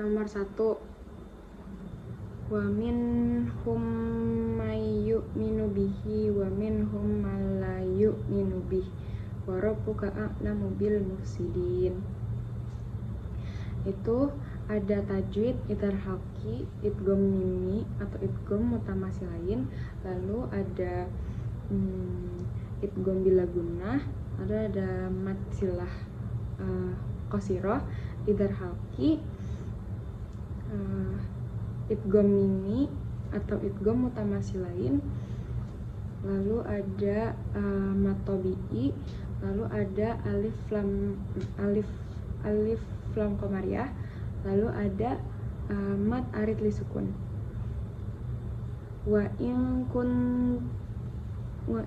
Nomor 1, wa minhum may yu'minu bihi wa minhum man la yu'minu bihi wa rabbuka a'lamu bil mufsidin. Itu ada tajwid, idgham halqi, idgham mimi atau idgham mutamasilain, lalu ada idgham bila gunnah, lalu ada mad silah qasirah, idgham halqi, idgham mimi atau idgham mutamasilain, lalu ada mad tabi'i, lalu ada alif lam qamariyah, lalu ada mad arid li sukun. Wa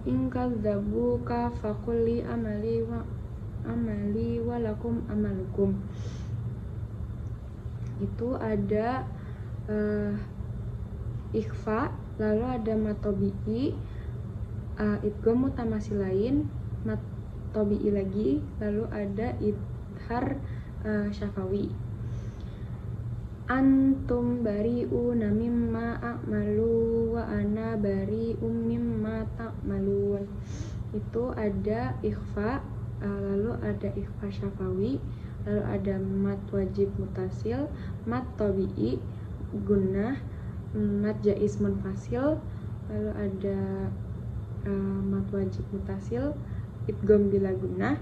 in kadzabuka faqul li amali wa lakum amalukum. Itu ada ikhfa, lalu ada mad tabi'i, idgham mutamasilain, mad tabi'i lagi, lalu ada idhar syafawi. Antum bari'una mimma a'malu wa ana bari'um mimma ta'malun. Itu ada ikhfa, lalu ada ikhfa syafawi, lalu ada mad wajib mutasil, mad tabi'i, gunnah, mad jaiz munfasil, lalu ada mad wajib mutasil, idgham bila gunnah,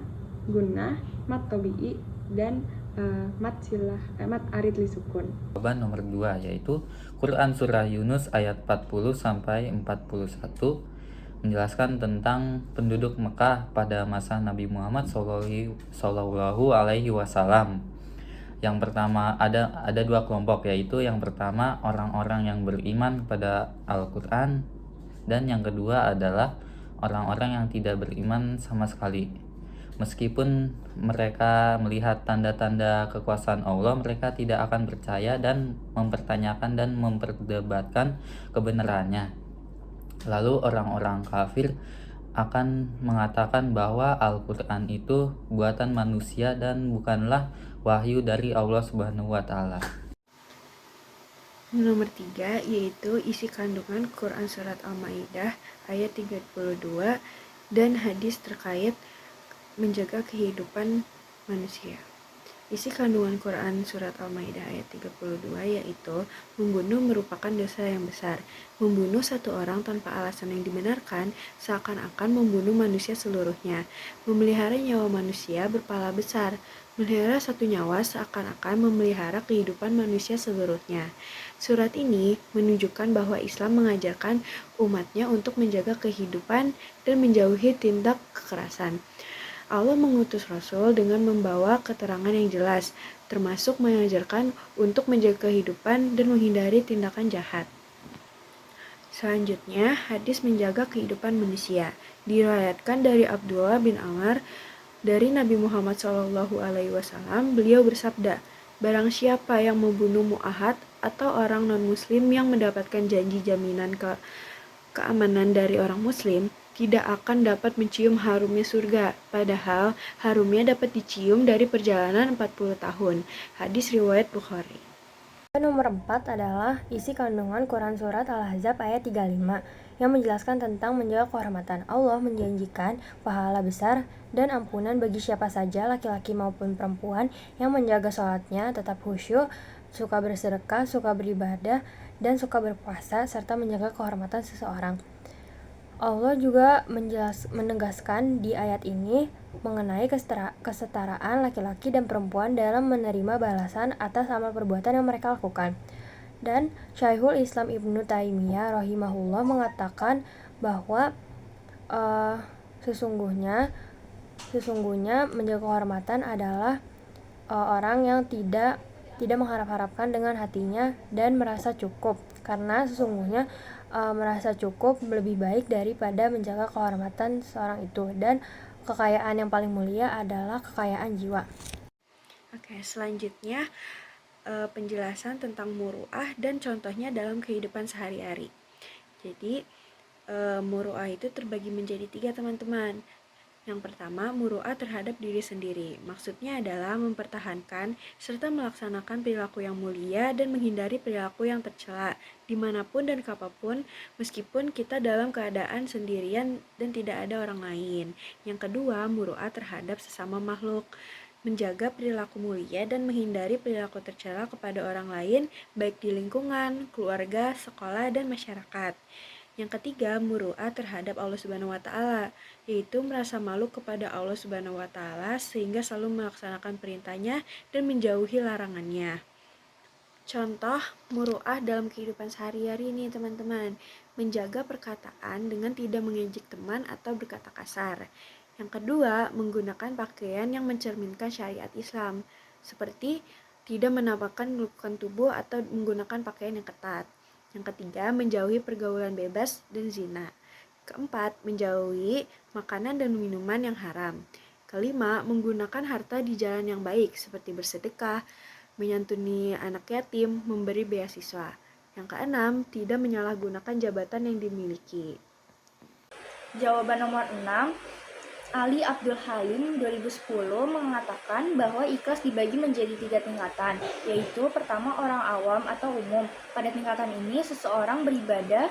mad tabi'i, dan mad arid li sukun. Jawaban nomor 2 yaitu Quran Surah Yunus ayat 40 sampai 41 menjelaskan tentang penduduk Mekah pada masa Nabi Muhammad Shallallahu Alaihi Wasallam. Yang pertama ada dua kelompok, yaitu yang pertama orang-orang yang beriman pada Al-Quran, dan yang kedua adalah orang-orang yang tidak beriman sama sekali. Meskipun mereka melihat tanda-tanda kekuasaan Allah, mereka tidak akan percaya dan mempertanyakan dan memperdebatkan kebenarannya. Lalu orang-orang kafir akan mengatakan bahwa Al-Quran itu buatan manusia dan bukanlah wahyu dari Allah Subhanahu wa Ta'ala. Nomor 3 yaitu isi kandungan Quran Surat Al-Maidah ayat 32 dan hadis terkait menjaga kehidupan manusia. Isi kandungan Quran Surat Al-Maidah ayat 32 yaitu membunuh merupakan dosa yang besar. Membunuh satu orang tanpa alasan yang dibenarkan seakan-akan membunuh manusia seluruhnya. Memelihara nyawa manusia berpahala besar. Memelihara satu nyawa seakan-akan memelihara kehidupan manusia seluruhnya. Surat ini menunjukkan bahwa Islam mengajarkan umatnya untuk menjaga kehidupan dan menjauhi tindak kekerasan. Allah mengutus Rasul dengan membawa keterangan yang jelas, termasuk mengajarkan untuk menjaga kehidupan dan menghindari tindakan jahat. Selanjutnya, hadis menjaga kehidupan manusia. Diriwayatkan dari Abdullah bin Amr dari Nabi Muhammad SAW, beliau bersabda, barang siapa yang membunuh mu'ahad atau orang non-muslim yang mendapatkan janji jaminan keamanan dari orang muslim, tidak akan dapat mencium harumnya surga, padahal harumnya dapat dicium dari perjalanan 40 tahun. Hadis riwayat Bukhari. Nomor 4 adalah isi kandungan Quran Surat Al-Ahzab ayat 35 yang menjelaskan tentang menjaga kehormatan. Allah menjanjikan pahala besar dan ampunan bagi siapa saja, laki-laki maupun perempuan, yang menjaga sholatnya, tetap khusyuk, suka bersedekah, suka beribadah, dan suka berpuasa, serta menjaga kehormatan seseorang. Allah juga menegaskan di ayat ini mengenai kesetaraan laki-laki dan perempuan dalam menerima balasan atas amal perbuatan yang mereka lakukan. Dan Syekhul Islam Ibnu Taimiyah rahimahullah mengatakan bahwa sesungguhnya menjaga kehormatan adalah orang yang tidak mengharap-harapkan dengan hatinya dan merasa cukup, karena sesungguhnya merasa cukup lebih baik daripada menjaga kehormatan seorang itu, dan kekayaan yang paling mulia adalah kekayaan jiwa. Oke, selanjutnya penjelasan tentang muru'ah dan contohnya dalam kehidupan sehari-hari. Jadi muru'ah itu terbagi menjadi 3, teman-teman. Yang pertama, muru'ah terhadap diri sendiri. Maksudnya adalah mempertahankan serta melaksanakan perilaku yang mulia dan menghindari perilaku yang tercela dimanapun dan kapanpun, meskipun kita dalam keadaan sendirian dan tidak ada orang lain. Yang kedua, muru'ah terhadap sesama makhluk. Menjaga perilaku mulia dan menghindari perilaku tercela kepada orang lain, baik di lingkungan, keluarga, sekolah, dan masyarakat. Yang ketiga, muru'ah terhadap Allah Subhanahu wa taala, yaitu merasa malu kepada Allah Subhanahu wa taala sehingga selalu melaksanakan perintahnya dan menjauhi larangannya. Contoh muru'ah dalam kehidupan sehari-hari nih teman-teman, menjaga perkataan dengan tidak mengejek teman atau berkata kasar. Yang kedua, menggunakan pakaian yang mencerminkan syariat Islam, seperti tidak menampakkan lekukan tubuh atau menggunakan pakaian yang ketat. Yang ketiga, menjauhi pergaulan bebas dan zina. Keempat, menjauhi makanan dan minuman yang haram. Kelima, menggunakan harta di jalan yang baik seperti bersedekah, menyantuni anak yatim, memberi beasiswa. Yang keenam, tidak menyalahgunakan jabatan yang dimiliki. Jawaban nomor 6, Ali Abdul Halim 2010 mengatakan bahwa ikhlas dibagi menjadi 3 tingkatan, yaitu pertama orang awam atau umum. Pada tingkatan ini seseorang beribadah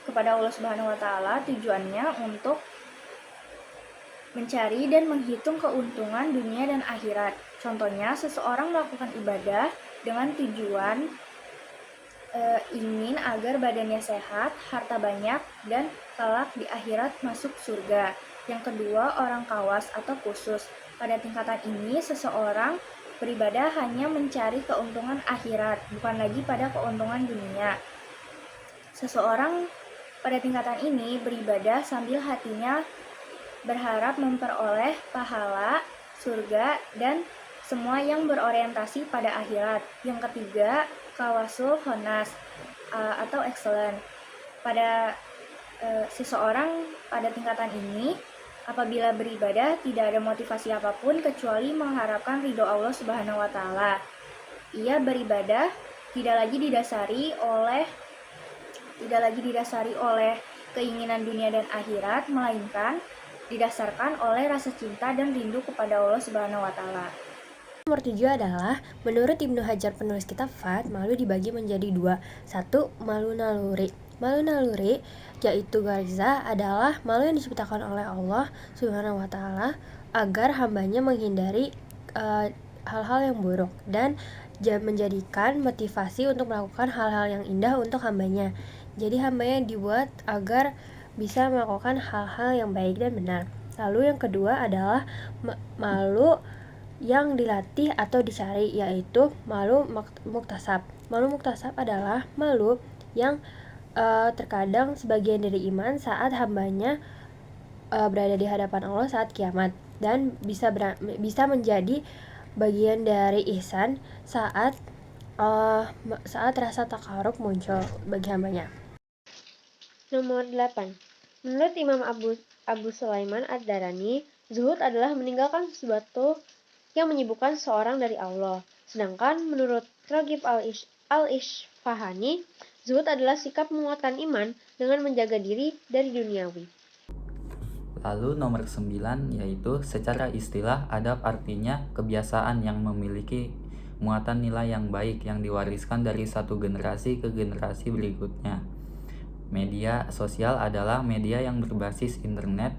kepada Allah Subhanahu wa taala tujuannya untuk mencari dan menghitung keuntungan dunia dan akhirat. Contohnya, seseorang melakukan ibadah dengan tujuan ingin agar badannya sehat, harta banyak, dan kelak di akhirat masuk surga. Yang kedua, orang kawas atau khusus. Pada tingkatan ini, seseorang beribadah hanya mencari keuntungan akhirat, bukan lagi pada keuntungan dunia. Seseorang pada tingkatan ini beribadah sambil hatinya berharap memperoleh pahala, surga, dan semua yang berorientasi pada akhirat. Yang ketiga, kawasul honas atau excellent. Pada seseorang pada tingkatan ini, apabila beribadah tidak ada motivasi apapun kecuali mengharapkan ridho Allah Subhanahu wa taala. Ia beribadah tidak lagi didasari oleh keinginan dunia dan akhirat, melainkan didasarkan oleh rasa cinta dan rindu kepada Allah Subhanahu wa taala. Nomor 7 adalah, menurut Ibnu Hajar penulis kitab Fath, malu dibagi menjadi 2. 1. Malu naluri. Malu naluri, yaitu gariza, adalah malu yang diciptakan oleh Allah Subhanahu wa taala agar hambanya menghindari hal-hal yang buruk dan menjadikan motivasi untuk melakukan hal-hal yang indah untuk hambanya. Jadi hambanya dibuat agar bisa melakukan hal-hal yang baik dan benar. Lalu yang kedua adalah malu yang dilatih atau dicari, yaitu malu muktasab. Malu muktasab adalah malu yang terkadang sebagian dari iman saat hambanya berada di hadapan Allah saat kiamat, dan bisa menjadi bagian dari ihsan saat rasa takarub muncul bagi hambanya. Nomor 8. Menurut Imam Abu Sulaiman Ad-Darani, zuhud adalah meninggalkan sesuatu yang menyibukkan seorang dari Allah. Sedangkan menurut Raghib al-Isfahani, zuhud adalah sikap menguatkan iman dengan menjaga diri dari duniawi. Lalu nomor 9, yaitu secara istilah adab artinya kebiasaan yang memiliki muatan nilai yang baik yang diwariskan dari satu generasi ke generasi berikutnya. Media sosial adalah media yang berbasis internet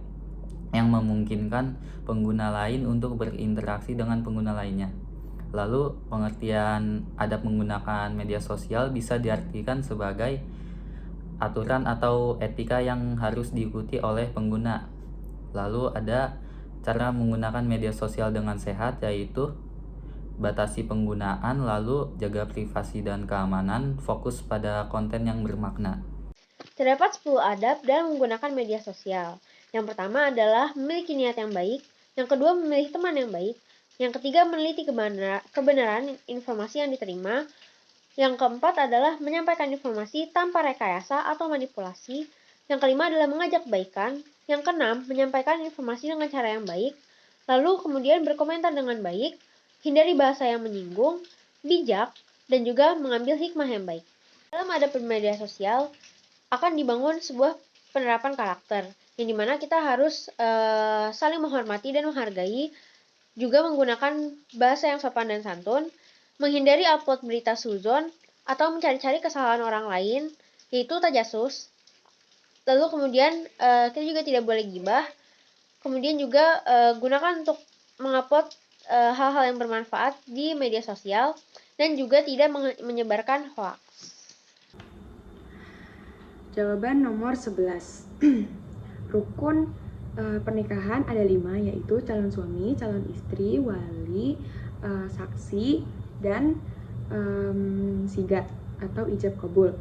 yang memungkinkan pengguna lain untuk berinteraksi dengan pengguna lainnya. Lalu pengertian adab menggunakan media sosial bisa diartikan sebagai aturan atau etika yang harus diikuti oleh pengguna. Lalu ada cara menggunakan media sosial dengan sehat, yaitu batasi penggunaan, lalu jaga privasi dan keamanan, fokus pada konten yang bermakna. Terdapat 10 adab dalam menggunakan media sosial. Yang pertama adalah memiliki niat yang baik, yang kedua memilih teman yang baik, yang ketiga meneliti kebenaran informasi yang diterima, yang keempat adalah menyampaikan informasi tanpa rekayasa atau manipulasi, yang kelima adalah mengajak kebaikan, yang keenam menyampaikan informasi dengan cara yang baik, lalu kemudian berkomentar dengan baik, hindari bahasa yang menyinggung, bijak, dan juga mengambil hikmah yang baik. Dalam adab bermedia sosial akan dibangun sebuah penerapan karakter, yang dimana kita harus saling menghormati dan menghargai, juga menggunakan bahasa yang sopan dan santun, menghindari upload berita suzon atau mencari-cari kesalahan orang lain, yaitu tajasus. Lalu kemudian kita juga tidak boleh gibah. Kemudian juga gunakan untuk mengupload hal-hal yang bermanfaat di media sosial dan juga tidak menyebarkan hoax. Jawaban nomor 11. Rukun pernikahan ada 5, yaitu calon suami, calon istri, wali, saksi, dan sigat atau ijab kabul.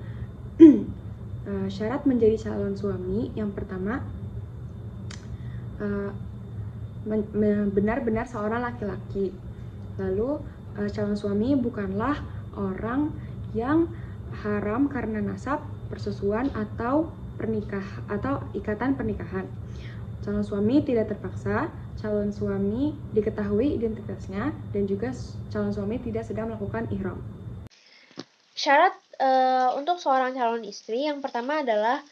Syarat menjadi calon suami yang pertama, benar-benar seorang laki-laki. Lalu calon suami bukanlah orang yang haram karena nasab, persusuan atau ikatan pernikahan. Calon suami tidak terpaksa, calon suami diketahui identitasnya, dan juga calon suami tidak sedang melakukan ihram. Syarat untuk seorang calon istri yang pertama adalah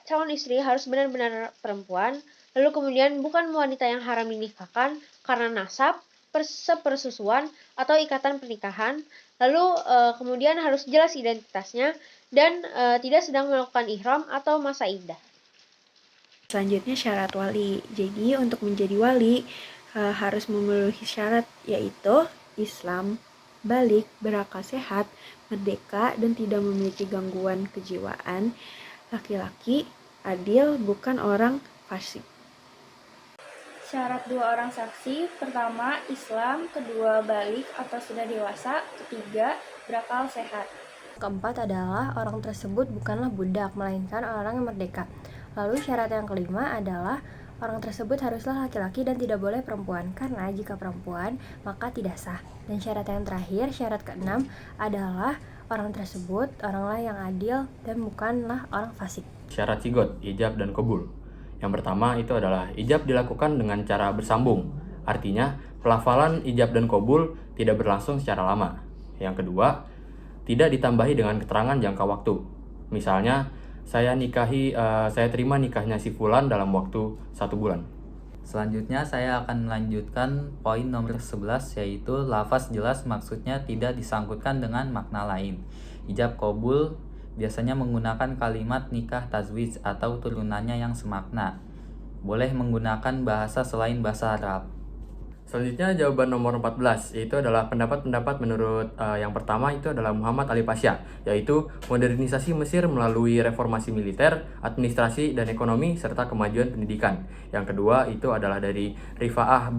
calon istri harus benar-benar perempuan, lalu kemudian bukan wanita yang haram dinikahkan karena nasab, persusuan atau ikatan pernikahan, lalu kemudian harus jelas identitasnya dan tidak sedang melakukan ihram atau masa iddah. Selanjutnya syarat wali. Jadi untuk menjadi wali harus memenuhi syarat, yaitu Islam, balik, berakal sehat, merdeka, dan tidak memiliki gangguan kejiwaan, laki-laki, adil, bukan orang fasik. Syarat 2 orang saksi, pertama Islam, kedua balik atau sudah dewasa, ketiga berakal sehat. Keempat adalah orang tersebut bukanlah budak, melainkan orang yang merdeka. Lalu syarat yang kelima adalah orang tersebut haruslah laki-laki dan tidak boleh perempuan, karena jika perempuan maka tidak sah. Dan syarat yang terakhir, syarat keenam adalah orang tersebut oranglah yang adil dan bukanlah orang fasik. Syarat sigot, ijab, dan qabul. Yang pertama itu adalah ijab dilakukan dengan cara bersambung. Artinya, pelafalan ijab dan qabul tidak berlangsung secara lama. Yang kedua, tidak ditambahi dengan keterangan jangka waktu. Misalnya, saya terima nikahnya si fulan dalam waktu 1 bulan. Selanjutnya saya akan melanjutkan poin nomor 11, yaitu lafaz jelas maksudnya tidak disangkutkan dengan makna lain. Ijab qabul biasanya menggunakan kalimat nikah tazwij atau turunannya yang semakna. Boleh menggunakan bahasa selain bahasa Arab. Selanjutnya jawaban nomor 14, yaitu adalah pendapat-pendapat menurut yang pertama itu adalah Muhammad Ali Pasha, yaitu modernisasi Mesir melalui reformasi militer, administrasi, dan ekonomi, serta kemajuan pendidikan. Yang kedua itu adalah dari Rifa'ah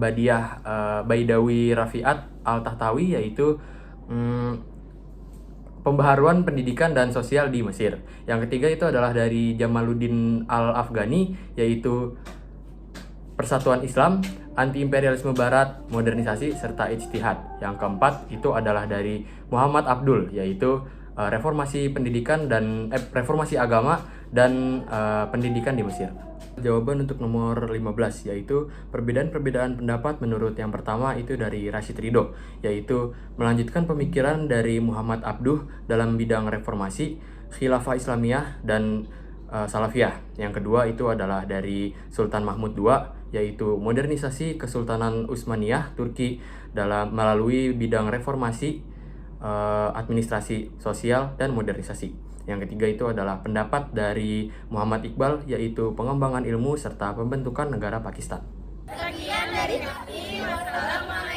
Baidawi Rafi'at Al-Tahtawi, yaitu pembaharuan pendidikan dan sosial di Mesir. Yang ketiga itu adalah dari Jamaluddin Al-Afghani, yaitu persatuan Islam, anti-imperialisme barat, modernisasi, serta ijtihad. Yang keempat itu adalah dari Muhammad Abdul, yaitu reformasi pendidikan dan reformasi agama dan pendidikan di Mesir. Jawaban untuk nomor 15, yaitu perbedaan-perbedaan pendapat menurut yang pertama itu dari Rashid Ridho, yaitu melanjutkan pemikiran dari Muhammad Abduh dalam bidang reformasi, khilafah Islamiyah, dan Salafiyah. Yang kedua itu adalah dari Sultan Mahmud II, yaitu modernisasi Kesultanan Utsmaniyah Turki melalui bidang reformasi, administrasi sosial, dan modernisasi. Yang ketiga itu adalah pendapat dari Muhammad Iqbal, yaitu pengembangan ilmu serta pembentukan negara Pakistan. Sekian dari kami. Wassalamualaikum.